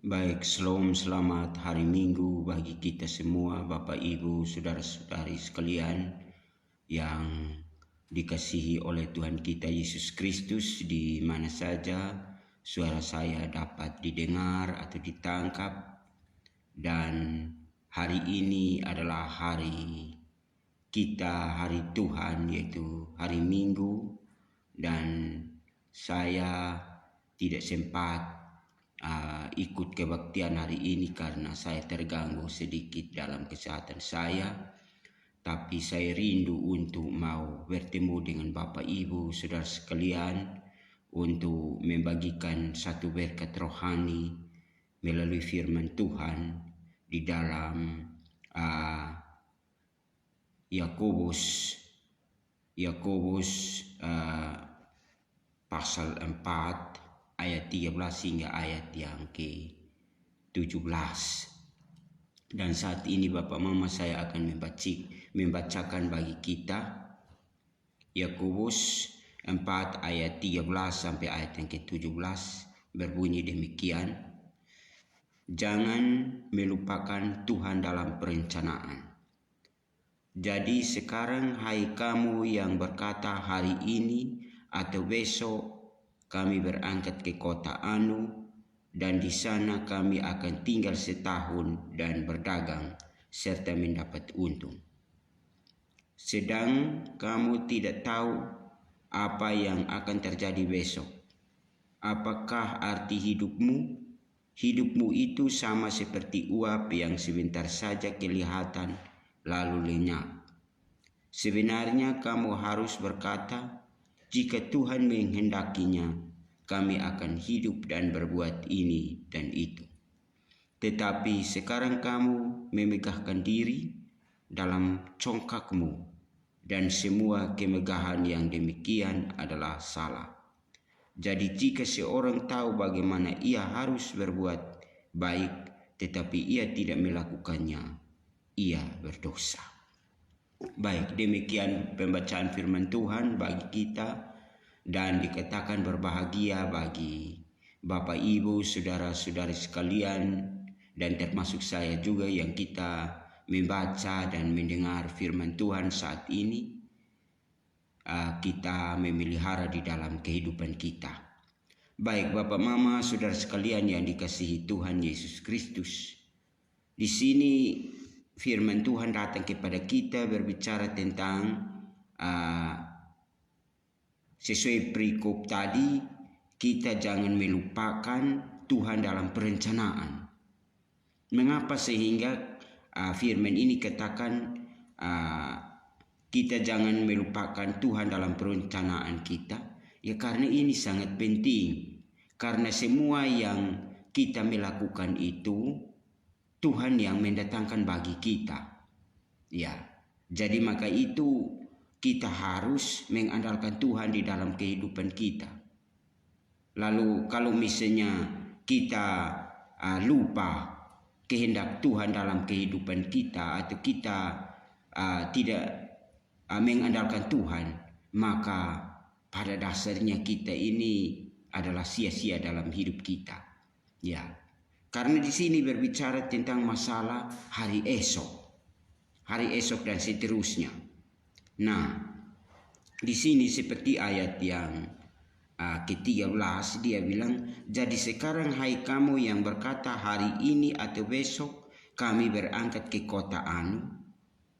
Baik, selamat hari Minggu bagi kita semua, Bapak Ibu, saudara-saudari sekalian yang dikasihi oleh Tuhan kita Yesus Kristus, di mana saja suara saya dapat didengar atau ditangkap. Dan hari ini adalah hari kita, hari Tuhan, yaitu hari Minggu, dan saya tidak sempat ikut kebaktian hari ini karena saya terganggu sedikit dalam kesehatan saya. Tapi saya rindu untuk mau bertemu dengan Bapak Ibu saudara sekalian untuk membagikan satu berkat rohani melalui firman Tuhan di dalam Yakobus pasal 4 ayat 13 hingga ayat yang ke-17. Dan saat ini Bapak Mama saya akan membacakan bagi kita Yakobus 4 ayat 13 sampai ayat yang ke-17, berbunyi demikian. Jangan melupakan Tuhan dalam perencanaan. Jadi sekarang hai kamu yang berkata hari ini atau besok kami berangkat ke kota anu, dan di sana kami akan tinggal setahun dan berdagang serta mendapat untung. Sedang kamu tidak tahu apa yang akan terjadi besok. Apakah arti hidupmu? Hidupmu itu sama seperti uap yang sebentar saja kelihatan lalu lenyap. Sebenarnya kamu harus berkata, jika Tuhan menghendakinya, kami akan hidup dan berbuat ini dan itu. Tetapi sekarang kamu memegahkan diri dalam congkakmu, dan semua kemegahan yang demikian adalah salah. Jadi jika seorang tahu bagaimana ia harus berbuat baik, tetapi ia tidak melakukannya, ia berdosa. Baik, demikian pembacaan firman Tuhan bagi kita, dan dikatakan berbahagia bagi Bapak Ibu, saudara-saudari sekalian, dan termasuk saya juga yang kita membaca dan mendengar firman Tuhan saat ini. Kita memelihara di dalam kehidupan kita. Baik Bapak Mama, saudara sekalian yang dikasihi Tuhan Yesus Kristus, di sini firman Tuhan datang kepada kita berbicara tentang sesuai perikop tadi, kita jangan melupakan Tuhan dalam perencanaan. Mengapa sehingga firman ini katakan kita jangan melupakan Tuhan dalam perencanaan kita? Ya karena ini sangat penting. Karena semua yang kita melakukan itu Tuhan yang mendatangkan bagi kita. Ya, jadi maka itu kita harus mengandalkan Tuhan di dalam kehidupan kita. Lalu kalau misalnya kita lupa kehendak Tuhan dalam kehidupan kita, atau kita tidak mengandalkan Tuhan, maka pada dasarnya kita ini adalah sia-sia dalam hidup kita. Ya. Karena di sini berbicara tentang masalah hari esok dan seterusnya. Nah, di sini seperti ayat yang ke-13 dia bilang, jadi sekarang hai kamu yang berkata hari ini atau besok kami berangkat ke kota anu,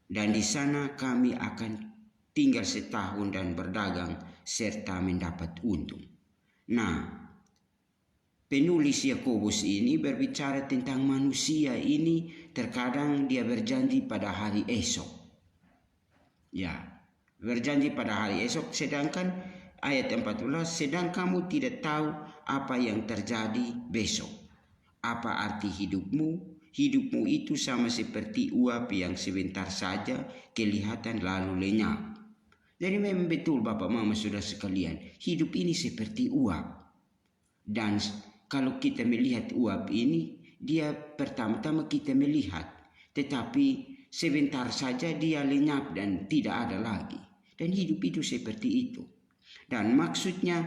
dan di sana kami akan tinggal setahun dan berdagang serta mendapat untung. Nah, penulis Yakobus ini berbicara tentang manusia ini terkadang dia berjanji pada hari esok. Ya, berjanji pada hari esok, sedangkan ayat 14, sedang kamu tidak tahu apa yang terjadi besok. Apa arti hidupmu? Hidupmu itu sama seperti uap yang sebentar saja kelihatan lalu lenyap. Jadi memang betul Bapak Mama Saudara sekalian, hidup ini seperti uap. Dan kalau kita melihat uap ini, dia pertama-tama kita melihat, tetapi sebentar saja dia lenyap dan tidak ada lagi. Dan hidup itu seperti itu. Dan maksudnya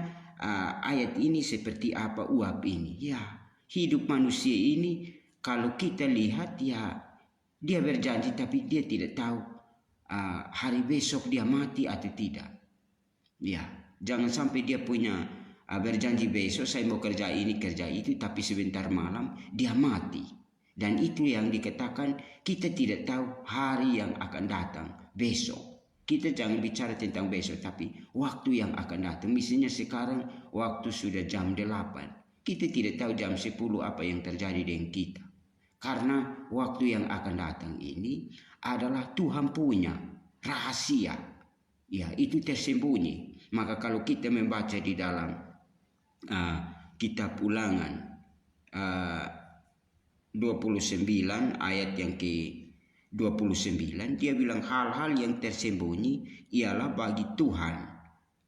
ayat ini seperti apa uap ini? Ya, hidup manusia ini kalau kita lihat ya dia berjanji tapi dia tidak tahu hari besok dia mati atau tidak. Ya, jangan sampai dia punya berjanji besok saya mau kerja ini kerja itu tapi sebentar malam dia mati. Dan itu yang dikatakan kita tidak tahu hari yang akan datang besok. Kita jangan bicara tentang besok tapi waktu yang akan datang. Misalnya sekarang waktu sudah jam 8. Kita tidak tahu jam 10 apa yang terjadi dengan kita. Karena waktu yang akan datang ini adalah Tuhan punya rahasia. Ya, itu tersembunyi. Maka kalau kita membaca di dalam kitab Ulangan 29 ayat yang ke-29, dia bilang hal-hal yang tersembunyi ialah bagi Tuhan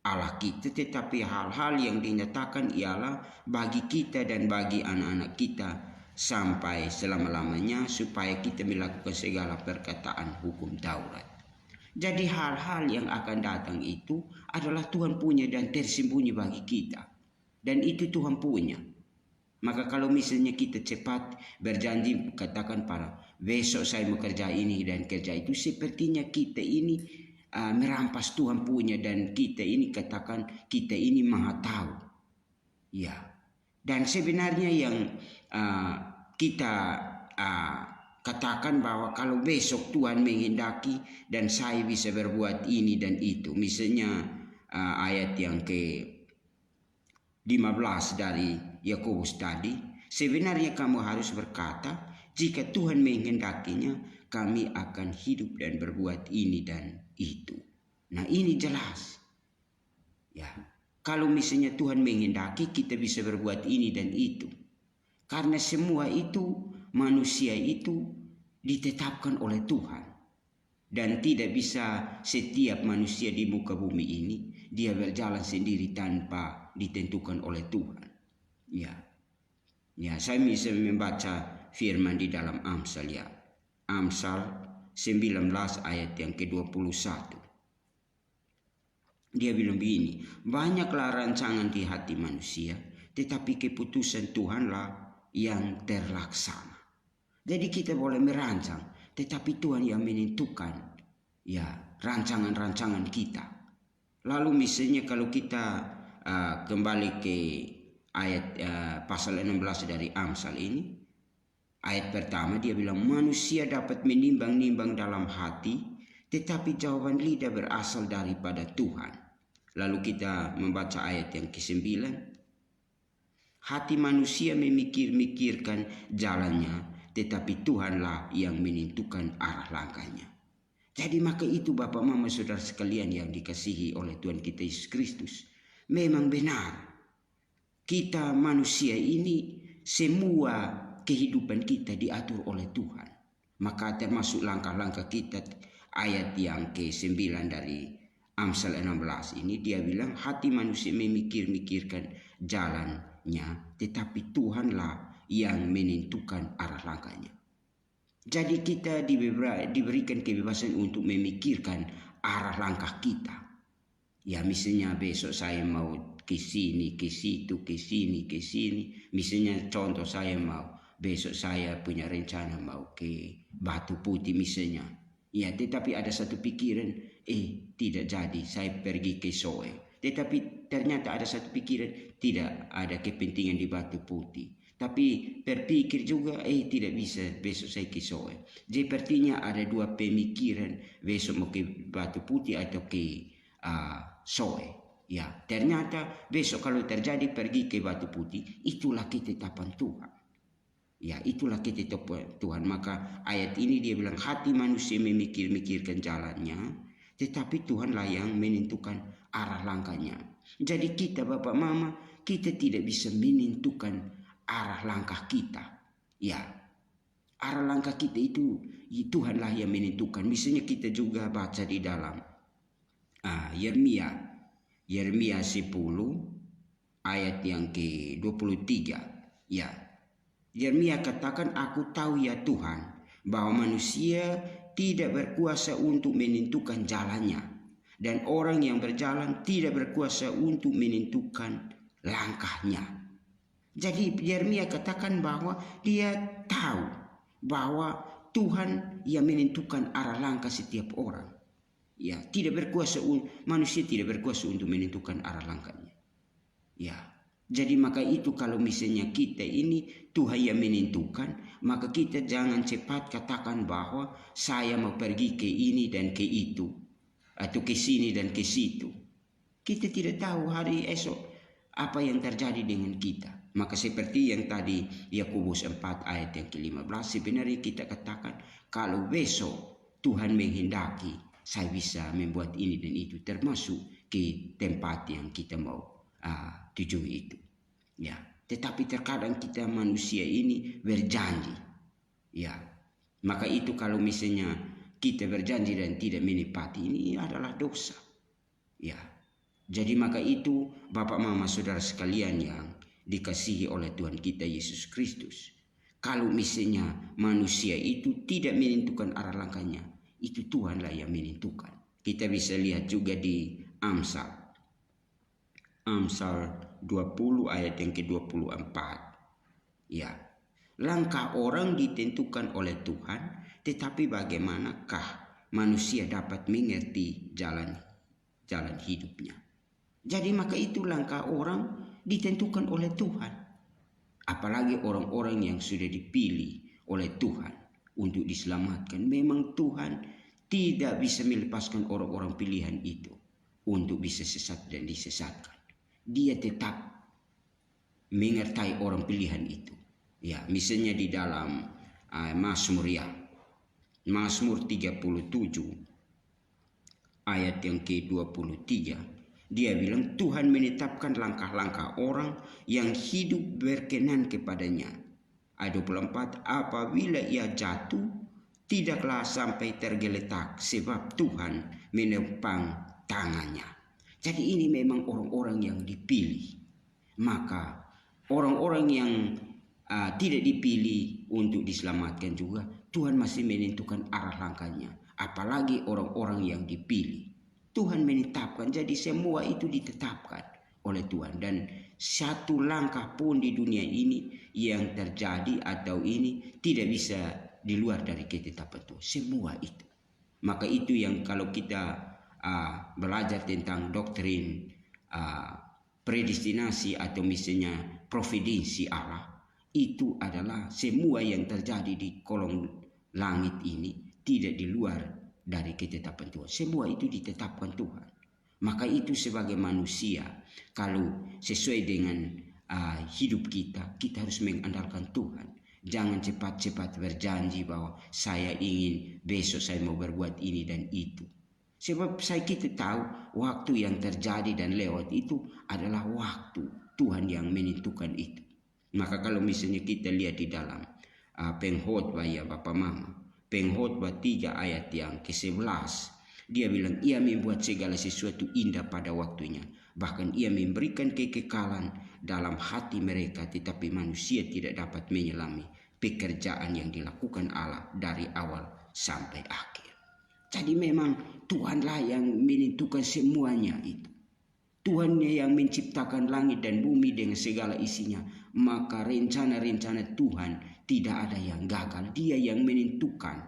Allah kita, tetapi hal-hal yang dinyatakan ialah bagi kita dan bagi anak-anak kita sampai selama-lamanya supaya kita melakukan segala perkataan hukum Taurat. Jadi hal-hal yang akan datang itu adalah Tuhan punya dan tersembunyi bagi kita. Dan itu Tuhan punya. Maka kalau misalnya kita cepat berjanji katakan para besok saya mau kerja ini dan kerja itu, sepertinya kita ini merampas Tuhan punya dan kita ini katakan kita ini maha tahu. Ya. Dan sebenarnya yang kita katakan bahwa kalau besok Tuhan menghendaki dan saya bisa berbuat ini dan itu. Misalnya ayat yang ke-15 dari Yakobus tadi, sebenarnya kamu harus berkata, jika Tuhan menghendakinya, kami akan hidup dan berbuat ini dan itu. Nah, ini jelas. Ya, kalau misalnya Tuhan menghendaki, kita bisa berbuat ini dan itu. Karena semua itu, manusia itu ditetapkan oleh Tuhan. Dan tidak bisa setiap manusia di muka bumi ini, dia berjalan sendiri tanpa ditentukan oleh Tuhan. Ya, saya bisa membaca firman di dalam Amsal ya. Amsal 19 ayat yang ke-21. Dia bilang begini, banyaklah rancangan di hati manusia, tetapi keputusan Tuhanlah yang terlaksana. Jadi kita boleh merancang, tetapi Tuhan yang menentukan ya rancangan-rancangan kita. Lalu misalnya kalau kita kembali ke ayat pasal 16 dari Amsal ini, ayat pertama dia bilang manusia dapat menimbang-nimbang dalam hati, tetapi jawaban lidah berasal daripada Tuhan. Lalu kita membaca ayat yang ke-9, hati manusia memikir-mikirkan jalannya, tetapi Tuhanlah yang menentukan arah langkahnya. Jadi maka itu Bapak Mama Saudara sekalian yang dikasihi oleh Tuhan kita Yesus Kristus, memang benar. Kita manusia ini semua kehidupan kita diatur oleh Tuhan. Maka termasuk langkah-langkah kita, ayat yang ke-9 dari Amsal 16 ini dia bilang hati manusia memikir-mikirkan jalannya, tetapi Tuhanlah yang menentukan arah langkahnya. Jadi kita diberikan kebebasan untuk memikirkan arah langkah kita. Ya misalnya besok saya mau ke sini, ke situ, ke sini, ke sini. Misalnya contoh saya mau besok saya punya rencana mau ke Batu Putih misalnya. Ya tetapi ada satu pikiran, tidak jadi saya pergi ke Soe. Tetapi ternyata ada satu pikiran, tidak ada kepentingan di Batu Putih. Tapi berpikir juga, tidak bisa besok saya ke Soe. Jadi artinya ada dua pemikiran, besok mau ke Batu Putih atau ke Soe. Ya, ternyata besok kalau terjadi pergi ke Batu Putih, itulah ketetapan Tuhan. Ya, itulah ketetapan Tuhan. Maka ayat ini dia bilang hati manusia memikir-mikirkan jalannya, tetapi Tuhanlah yang menentukan arah langkahnya. Jadi kita Bapak Mama, kita tidak bisa menentukan arah langkah kita. Ya, arah langkah kita itu Tuhanlah yang menentukan. Misalnya kita juga baca di dalam Yeremia 10 ayat yang ke-23. Ya, Yeremia katakan, aku tahu ya Tuhan bahwa manusia tidak berkuasa untuk menentukan jalannya, dan orang yang berjalan tidak berkuasa untuk menentukan langkahnya. Jadi Yeremia katakan bahwa dia tahu bahwa Tuhan yang menentukan arah langkah setiap orang. Ya, tidak berkuasa, manusia tidak berkuasa untuk menentukan arah langkahnya. Ya, jadi maka itu kalau misalnya kita ini Tuhan yang menentukan, maka kita jangan cepat katakan bahwa saya mau pergi ke ini dan ke itu, atau ke sini dan ke situ. Kita tidak tahu hari esok apa yang terjadi dengan kita. Maka seperti yang tadi Yakobus 4 ayat yang ke-15, sebenarnya kita katakan kalau besok Tuhan menghendaki, saya bisa membuat ini dan itu, termasuk ke tempat yang kita mau tuju itu. Ya, tetapi terkadang kita manusia ini berjanji. Ya, maka itu kalau misalnya kita berjanji dan tidak menepati, ini adalah dosa. Ya, jadi maka itu Bapak Mama Saudara sekalian yang dikasihi oleh Tuhan kita Yesus Kristus. Kalau misalnya manusia itu tidak menentukan arah langkahnya, itu Tuhanlah yang menentukan. Kita bisa lihat juga di Amsal 20 ayat yang ke-24. Ya, langkah orang ditentukan oleh Tuhan, tetapi bagaimanakah manusia dapat mengerti jalan hidupnya? Jadi maka itu langkah orang ditentukan oleh Tuhan. Apalagi orang-orang yang sudah dipilih oleh Tuhan untuk diselamatkan. Memang Tuhan tidak bisa melepaskan orang-orang pilihan itu untuk bisa sesat dan disesatkan. Dia tetap menyertai orang pilihan itu. Ya, misalnya di dalam Mazmur 37 ayat yang ke-23, dia bilang Tuhan menetapkan langkah-langkah orang yang hidup berkenan kepadanya. Ayat 24, apabila ia jatuh, tidaklah sampai tergeletak sebab Tuhan menopang tangannya. Jadi ini memang orang-orang yang dipilih. Maka orang-orang yang tidak dipilih untuk diselamatkan juga, Tuhan masih menentukan arah langkahnya. Apalagi orang-orang yang dipilih. Tuhan menetapkan, jadi semua itu ditetapkan oleh Tuhan. Dan satu langkah pun di dunia ini yang terjadi atau ini tidak bisa di luar dari ketetapan Tuhan. Semua itu. Maka itu yang kalau kita belajar tentang doktrin predestinasi atau misalnya providensi Allah, itu adalah semua yang terjadi di kolong langit ini tidak di luar dari ketetapan Tuhan. Semua itu ditetapkan Tuhan. Maka itu sebagai manusia, kalau sesuai dengan hidup kita harus mengandalkan Tuhan. Jangan cepat-cepat berjanji bahwa saya ingin besok saya mau berbuat ini dan itu. Sebab kita tahu waktu yang terjadi dan lewat itu adalah waktu Tuhan yang menentukan itu. Maka kalau misalnya kita lihat di dalam Pengkhotbah ya Bapak Mama, Pengkhotbah 3 ayat yang ke-11, dia bilang ia membuat segala sesuatu indah pada waktunya. Bahkan ia memberikan kekekalan dalam hati mereka, tetapi manusia tidak dapat menyelami pekerjaan yang dilakukan Allah dari awal sampai akhir. Jadi memang Tuhanlah yang menentukan semuanya itu. Tuhan yang menciptakan langit dan bumi dengan segala isinya. Maka rencana-rencana Tuhan tidak ada yang gagal. Dia yang menentukan.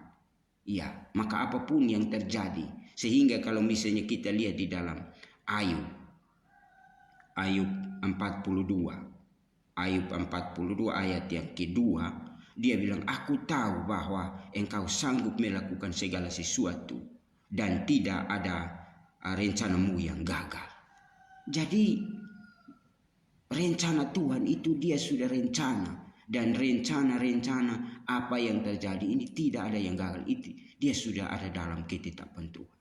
Ya, maka apapun yang terjadi. Sehingga kalau misalnya kita lihat di dalam Ayub 42 ayat yang kedua, dia bilang aku tahu bahwa engkau sanggup melakukan segala sesuatu dan tidak ada rencanamu yang gagal. Jadi rencana Tuhan itu dia sudah rencana, dan rencana-rencana apa yang terjadi ini tidak ada yang gagal. Itu dia sudah ada dalam ketetapan Tuhan.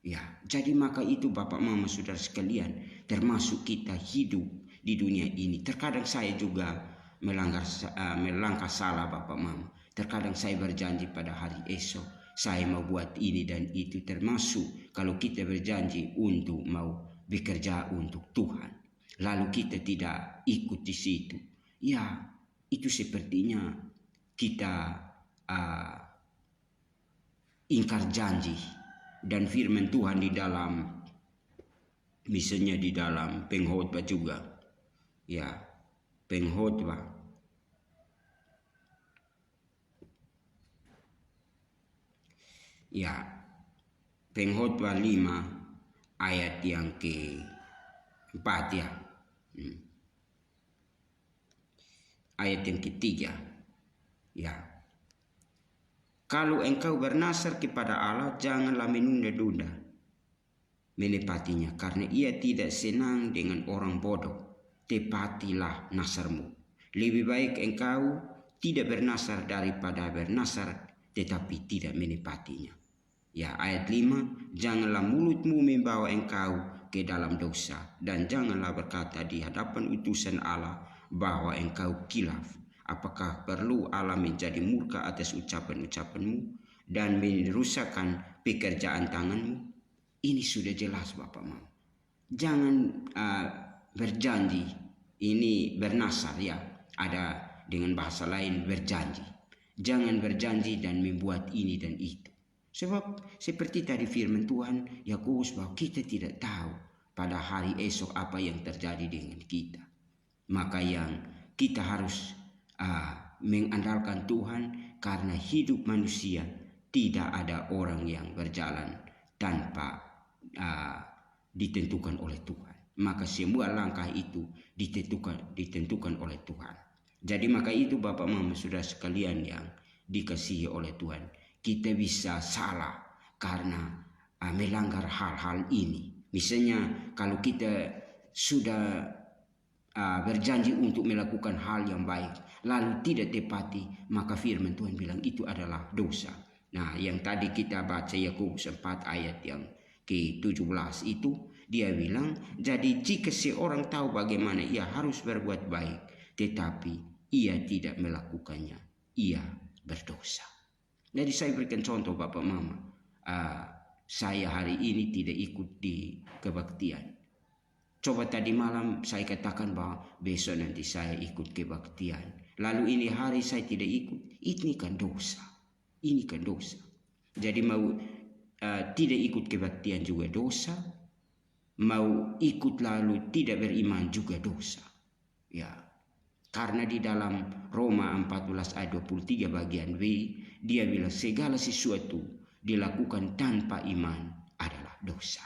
Ya, jadi maka itu Bapak Mama Saudara sekalian, termasuk kita hidup di dunia ini. Terkadang saya juga melangkah salah Bapak Mama. Terkadang saya berjanji pada hari esok saya mau buat ini dan itu, termasuk kalau kita berjanji untuk mau bekerja untuk Tuhan, lalu kita tidak ikut di situ. Ya, itu sepertinya kita ingkar janji. Dan firman Tuhan di dalam, misalnya di dalam Pengkhotbah juga, ya, Pengkhotbah ya, Pengkhotbah 5 ayat yang ke-4 ya. Ayat yang ketiga ya. Kalau engkau bernasar kepada Allah, janganlah menunda-nunda menepatinya, karena ia tidak senang dengan orang bodoh. Tepatilah nasarmu. Lebih baik engkau tidak bernasar daripada bernasar tetapi tidak menepatinya. Ya, ayat 5, janganlah mulutmu membawa engkau ke dalam dosa, dan janganlah berkata di hadapan utusan Allah bahwa engkau kilaf. Apakah perlu Allah menjadi murka atas ucapan-ucapanmu dan merusakkan pekerjaan tanganmu? Ini sudah jelas Bapak Mama. Jangan berjanji, ini bernasar ya. Ada dengan bahasa lain berjanji. Jangan berjanji dan membuat ini dan itu. Sebab seperti tadi firman Tuhan Yakobus bahwa kita tidak tahu pada hari esok apa yang terjadi dengan kita. Maka yang kita harus mengandalkan Tuhan, karena hidup manusia tidak ada orang yang berjalan tanpa ditentukan oleh Tuhan. Maka semua langkah itu ditentukan oleh Tuhan. Jadi maka itu Bapak Mama Saudara sekalian yang dikasihi oleh Tuhan, kita bisa salah karena melanggar hal-hal ini. Misalnya kalau kita sudah berjanji untuk melakukan hal yang baik lalu tidak tepati, maka firman Tuhan bilang itu adalah dosa. Nah, yang tadi kita baca Yakobus 4 ayat yang ke-17 itu, dia bilang, jadi jika seorang tahu bagaimana ia harus berbuat baik tetapi ia tidak melakukannya, ia berdosa. Jadi saya berikan contoh Bapak Mama, saya hari ini tidak ikut di kebaktian. Coba tadi malam saya katakan bahwa besok nanti saya ikut kebaktian, lalu ini hari saya tidak ikut, ini kan dosa. Ini kan dosa. Jadi mau tidak ikut kebaktian juga dosa, mau ikut lalu tidak beriman juga dosa. Ya, karena di dalam Roma 14 ayat 23 bagian B, dia bilang segala sesuatu dilakukan tanpa iman adalah dosa.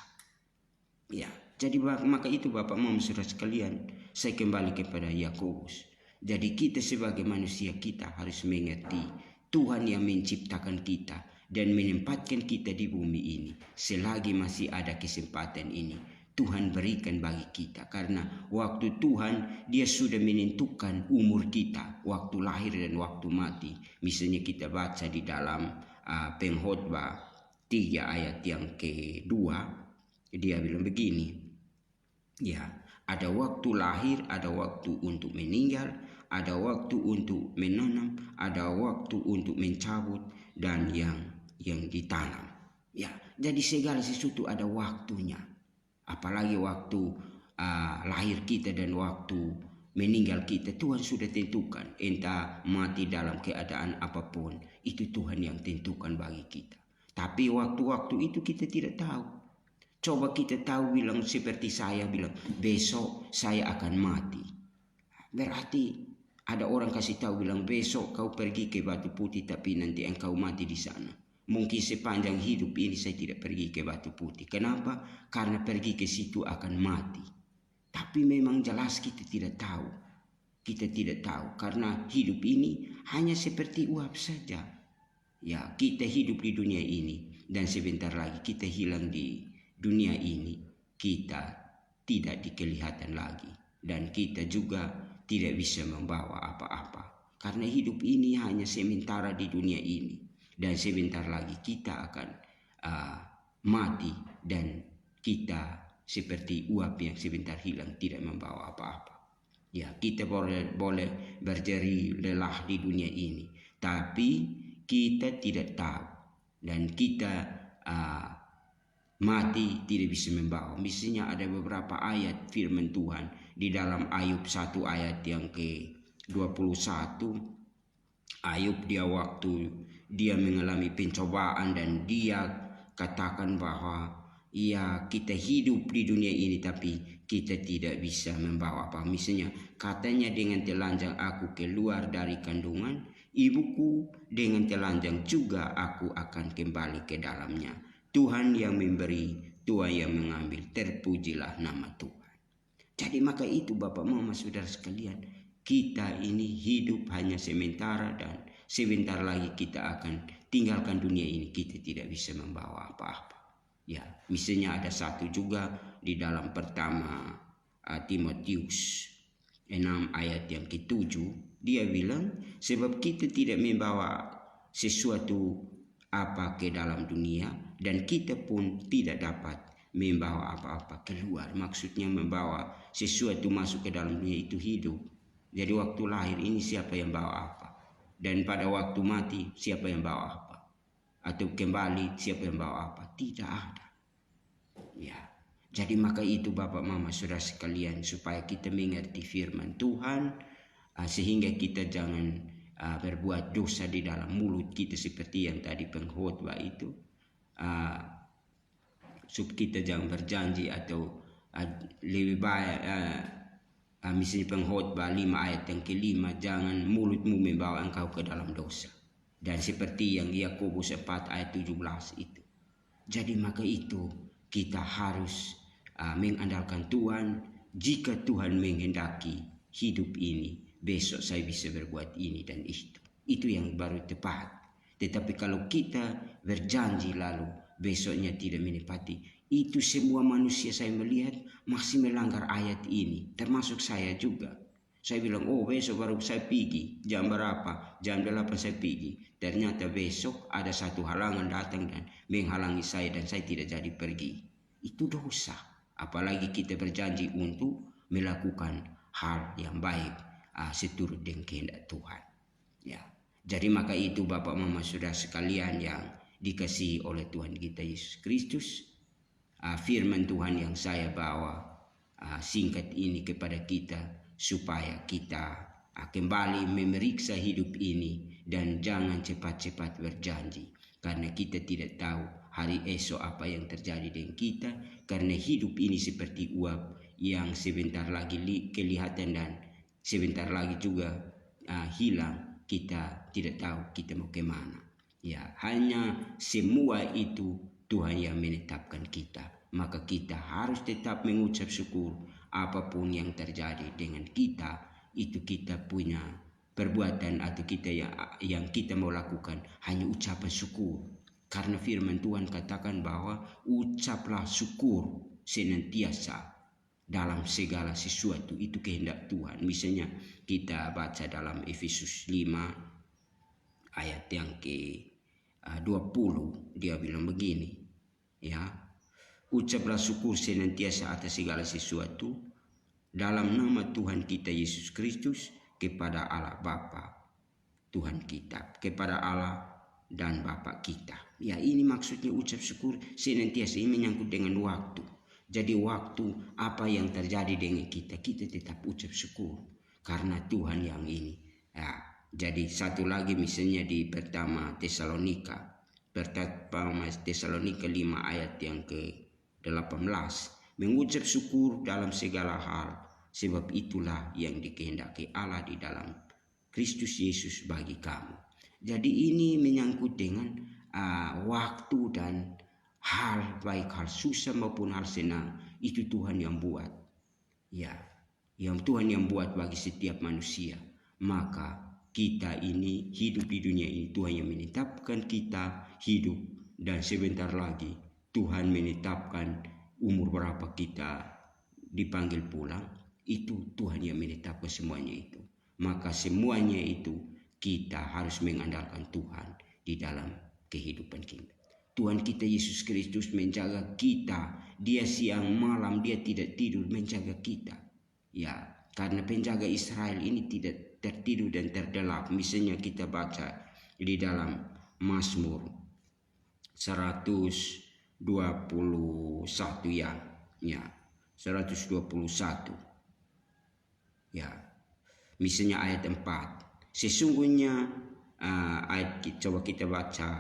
Ya. Jadi maka itu Bapak Mama Saudara sekalian, saya kembali kepada Yakobus. Jadi kita sebagai manusia kita harus mengerti Tuhan yang menciptakan kita dan menempatkan kita di bumi ini. Selagi masih ada kesempatan ini, Tuhan berikan bagi kita. Karena waktu Tuhan dia sudah menentukan umur kita, waktu lahir dan waktu mati. Misalnya kita baca di dalam Pengkhotbah 3 ayat yang kedua, dia bilang begini. Ya, ada waktu lahir, ada waktu untuk meninggal, ada waktu untuk menanam, ada waktu untuk mencabut dan yang ditanam. Ya, jadi segala sesuatu ada waktunya. Apalagi waktu lahir kita dan waktu meninggal kita, Tuhan sudah tentukan. Entah mati dalam keadaan apapun, itu Tuhan yang tentukan bagi kita. Tapi waktu-waktu itu kita tidak tahu. Coba kita tahu bilang seperti saya bilang besok saya akan mati. Berarti ada orang kasih tahu bilang besok kau pergi ke Batu Putih tapi nanti engkau mati di sana. Mungkin sepanjang hidup ini saya tidak pergi ke Batu Putih. Kenapa? Karena pergi ke situ akan mati. Tapi memang jelas kita tidak tahu. Kita tidak tahu karena hidup ini hanya seperti uap saja. Ya, kita hidup di dunia ini dan sebentar lagi kita hilang di dunia ini, kita tidak dikelihatan lagi dan kita juga tidak bisa membawa apa-apa karena hidup ini hanya sementara di dunia ini dan sebentar lagi kita akan mati dan kita seperti uap yang sebentar hilang tidak membawa apa-apa. Ya, kita boleh berjeri lelah di dunia ini, tapi kita tidak tahu dan kita mati tidak bisa membawa. Misalnya ada beberapa ayat firman Tuhan di dalam Ayub 1 ayat yang ke-21. Ayub dia waktu dia mengalami pencobaan dan dia katakan bahwa ya kita hidup di dunia ini tapi kita tidak bisa membawa apa. Misalnya katanya dengan telanjang aku keluar dari kandungan ibuku, dengan telanjang juga aku akan kembali ke dalamnya. Tuhan yang memberi, Tuhan yang mengambil, terpujilah nama Tuhan. Jadi maka itu Bapak Mama Saudara sekalian, kita ini hidup hanya sementara dan sebentar lagi kita akan tinggalkan dunia ini. Kita tidak bisa membawa apa-apa. Ya, misalnya ada satu juga di dalam pertama Timotius 6 ayat yang ke-7, dia bilang sebab kita tidak membawa sesuatu apa ke dalam dunia dan kita pun tidak dapat membawa apa-apa keluar. Maksudnya membawa sesuatu masuk ke dalam dunia itu hidup. Jadi waktu lahir ini siapa yang bawa apa, dan pada waktu mati siapa yang bawa apa, atau kembali siapa yang bawa apa, tidak ada. Ya, jadi maka itu Bapak Mama Saudara sekalian, supaya kita mengerti firman Tuhan, sehingga kita jangan berbuat dosa di dalam mulut kita seperti yang tadi pengkhotbah itu. Kita jangan berjanji atau lebih baik misalnya pengkhotbah 5 ayat yang ke-5, jangan mulutmu membawa engkau ke dalam dosa. Dan seperti yang Yakobus 4 ayat 17 itu. Jadi maka itu kita harus mengandalkan Tuhan. Jika Tuhan menghendaki hidup ini, besok saya bisa berbuat ini dan itu yang baru tepat. Tetapi kalau kita berjanji lalu besoknya tidak menepati, itu semua manusia saya melihat masih melanggar ayat ini, termasuk saya juga. Saya bilang, besok baru saya pergi, jam berapa? Jam 8 saya pergi. Ternyata besok ada satu halangan datang dan menghalangi saya dan saya tidak jadi pergi. Itu dosa. Apalagi kita berjanji untuk melakukan hal yang baik seturut dengan kehendak Tuhan. Ya. Jadi maka itu Bapak Mama Saudara sekalian yang dikasihi oleh Tuhan kita Yesus Kristus, firman Tuhan yang saya bawa singkat ini kepada kita, supaya kita kembali memeriksa hidup ini dan jangan cepat-cepat berjanji, karena kita tidak tahu hari esok apa yang terjadi dengan kita, karena hidup ini seperti uap yang sebentar lagi kelihatan dan sebentar lagi juga hilang. Kita tidak tahu kita mau kemana. Ya, hanya semua itu Tuhan yang menetapkan kita. Maka kita harus tetap mengucap syukur apapun yang terjadi dengan kita. Itu kita punya perbuatan atau kita yang kita mau lakukan hanya ucapan syukur. Karena firman Tuhan katakan bahwa ucaplah syukur senantiasa dalam segala sesuatu, itu kehendak Tuhan. Misalnya kita baca dalam Efesus 5 ayat yang ke-20, dia bilang begini, ya, ucaplah syukur senantiasa atas segala sesuatu dalam nama Tuhan kita Yesus Kristus kepada Allah Bapa Tuhan kita, kepada Allah dan Bapa kita. Ya, ini maksudnya ucap syukur senantiasa. Ini menyangkut dengan waktu. Jadi waktu apa yang terjadi dengan kita, kita tetap ucap syukur karena Tuhan yang ini. Ya, jadi satu lagi misalnya di pertama Tesalonika 5 ayat yang ke-18, mengucap syukur dalam segala hal, sebab itulah yang dikehendaki Allah di dalam Kristus Yesus bagi kamu. Jadi ini menyangkut dengan waktu dan hal baik, hal susah maupun hal senang, itu Tuhan yang buat. Ya, yang Tuhan yang buat bagi setiap manusia. Maka kita ini hidup di dunia ini, Tuhan yang menetapkan kita hidup, dan sebentar lagi Tuhan menetapkan umur berapa kita dipanggil pulang. Itu Tuhan yang menetapkan semuanya itu. Maka semuanya itu kita harus mengandalkan Tuhan di dalam kehidupan kita. Tuhan kita Yesus Kristus menjaga kita. Dia siang malam, dia tidak tidur menjaga kita. Ya, karena penjaga Israel ini tidak tertidur dan terlelap. Misalnya kita baca di dalam Mazmur 121 ya. 121. Ya. Misalnya ayat 4. Sesungguhnya ayat coba kita baca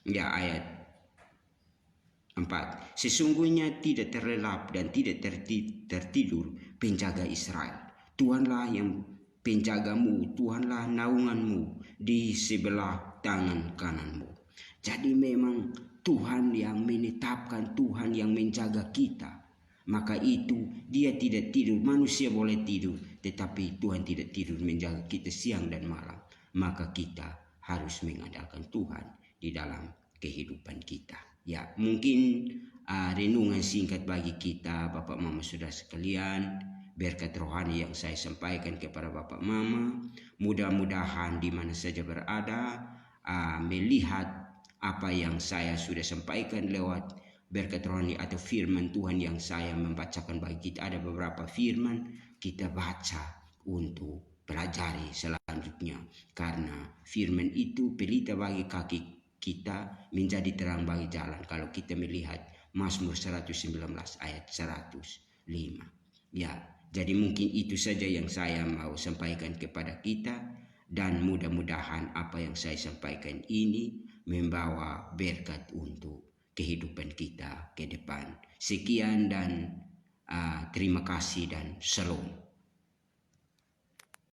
ya ayat 4. Sesungguhnya tidak terlelap dan tidak tertidur penjaga Israel. Tuhanlah yang penjagamu, Tuhanlah naunganmu di sebelah tangan kananmu. Jadi memang Tuhan yang menetapkan, Tuhan yang menjaga kita. Maka itu dia tidak tidur. Manusia boleh tidur, tetapi Tuhan tidak tidur menjaga kita siang dan malam. Maka kita harus mengandalkan Tuhan di dalam kehidupan kita. Ya, mungkin renungan singkat bagi kita Bapak Mama Saudara sekalian, berkat rohani yang saya sampaikan kepada Bapak Mama, mudah-mudahan di mana saja berada melihat apa yang saya sudah sampaikan lewat berkat rohani atau firman Tuhan yang saya membacakan bagi kita. Ada beberapa firman kita baca untuk pelajari selanjutnya, karena firman itu pelita bagi kaki kita, menjadi terang bagi jalan. Kalau kita melihat Mazmur 119 ayat 105. Ya, jadi mungkin itu saja yang saya mau sampaikan kepada kita, dan mudah-mudahan apa yang saya sampaikan ini membawa berkat untuk kehidupan kita ke depan. Sekian dan terima kasih dan shalom.